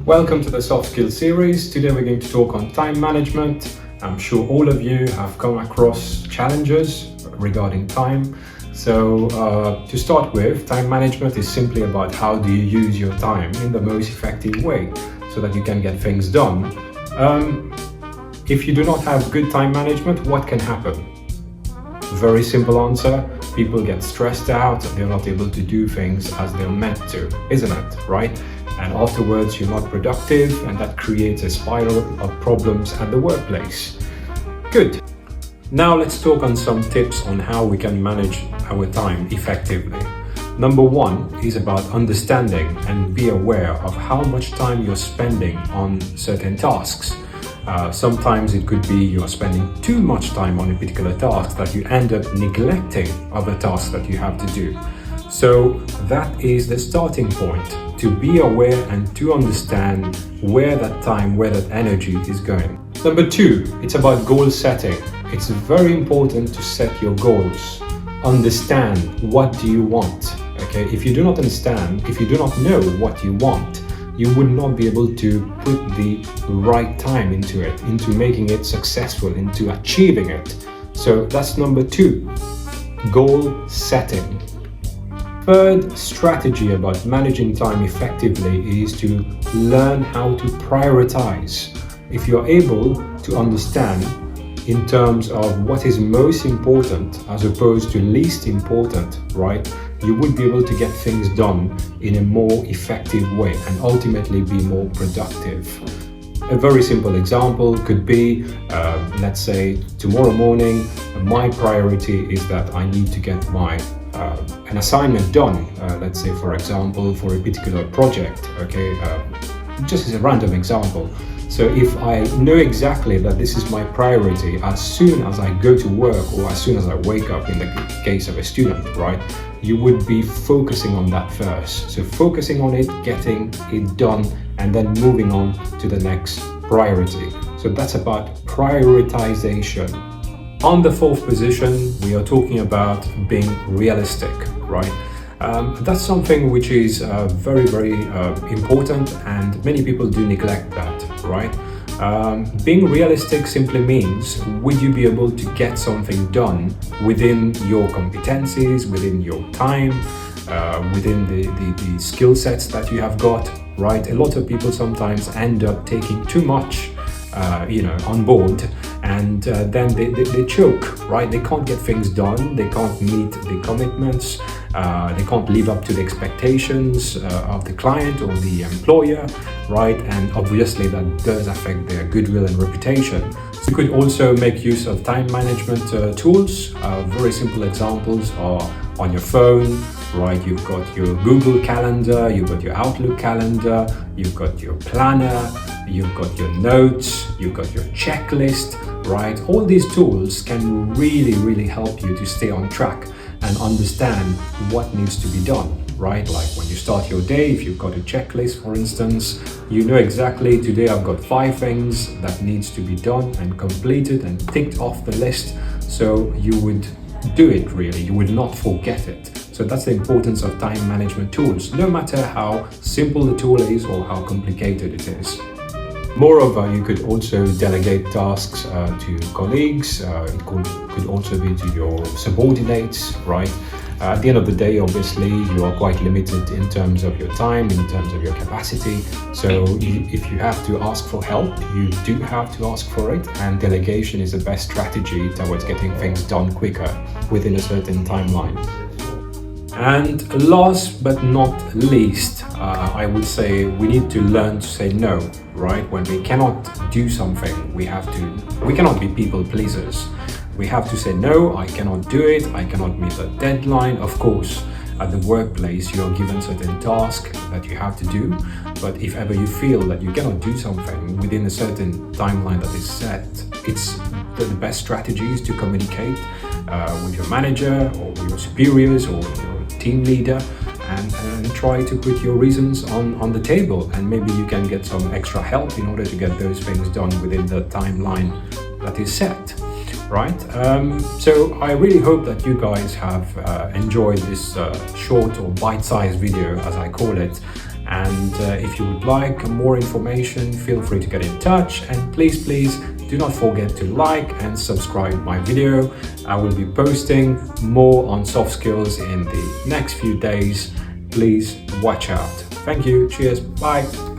Welcome to the soft skills series. Today we're going to talk on time management. I'm sure all of you have come across challenges regarding time. So to start with, time management is simply about how do you use your time in the most effective way so that you can get things done. If you do not have good time management, what can happen? Very simple answer. People get stressed out, they're not able to do things as they're meant to, isn't it, right? And afterwards you're not productive, and that creates a spiral of problems at the workplace. Good. Now let's talk on some tips on how we can manage our time effectively. Number one is about understanding and be aware of how much time you're spending on certain tasks. Sometimes it could be you're spending too much time on a particular task that you end up neglecting other tasks that you have to do. So that is the starting point, to be aware and to understand where that time, where that energy is going. Number two, it's about goal setting. It's very important to set your goals. Understand what do you want. Okay, if you do not understand, if you do not know what you want, you would not be able to put the right time into it, into making it successful, into achieving it. So that's number two, goal setting. Third strategy about managing time effectively is to learn how to prioritize. If you're able to understand in terms of what is most important as opposed to least important, right, you would be able to get things done in a more effective way and ultimately be more productive. A very simple example could be, let's say tomorrow morning, my priority is that I need to get an assignment done, let's say for example for a particular project, okay, just as a random example. So if I know exactly that this is my priority as soon as I go to work or as soon as I wake up, in the case of a student, right, you would be focusing on that first. So focusing on it, getting it done, and then moving on to the next priority. So that's about prioritization. On the fourth position, we are talking about being realistic, right? That's something which is very, very important, and many people do neglect that, right? Being realistic simply means, would you be able to get something done within your competencies, within your time, within the skill sets that you have got, right? A lot of people sometimes end up taking too much on board, and then they choke, right? They can't get things done, they can't meet the commitments, they can't live up to the expectations of the client or the employer, right? And obviously that does affect their goodwill and reputation. So you could also make use of time management tools. Very simple examples are on your phone, right? You've got your Google Calendar, you've got your Outlook calendar, you've got your planner, you've got your notes, you've got your checklist, right? All these tools can really, really help you to stay on track and understand what needs to be done, right? Like when you start your day, if you've got a checklist, for instance, you know exactly today I've got 5 things that needs to be done and completed and ticked off the list. So you would do it really, you would not forget it. So that's the importance of time management tools, no matter how simple the tool is or how complicated it is. Moreover, you could also delegate tasks to colleagues. It could also be to your subordinates, right? At the end of the day, obviously, you are quite limited in terms of your time, in terms of your capacity. So if you have to ask for help, you do have to ask for it. And delegation is the best strategy towards getting things done quicker within a certain timeline. And last but not least, I would say we need to learn to say no, right? When we cannot do something, we cannot be people pleasers. We have to say no, I cannot do it, I cannot meet a deadline. Of course, at the workplace, you are given certain tasks that you have to do, but if ever you feel that you cannot do something within a certain timeline that is set, it's the best strategy is to communicate with your manager or with your superiors or your team leader and try to put your reasons on the table, and maybe you can get some extra help in order to get those things done within the timeline that is set. Right? So I really hope that you guys have enjoyed this short or bite-sized video, as I call it, And if you would like more information, feel free to get in touch, and please do not forget to like and subscribe my video. I will be posting more on soft skills in the next few days. Please watch out. Thank you. Cheers. Bye.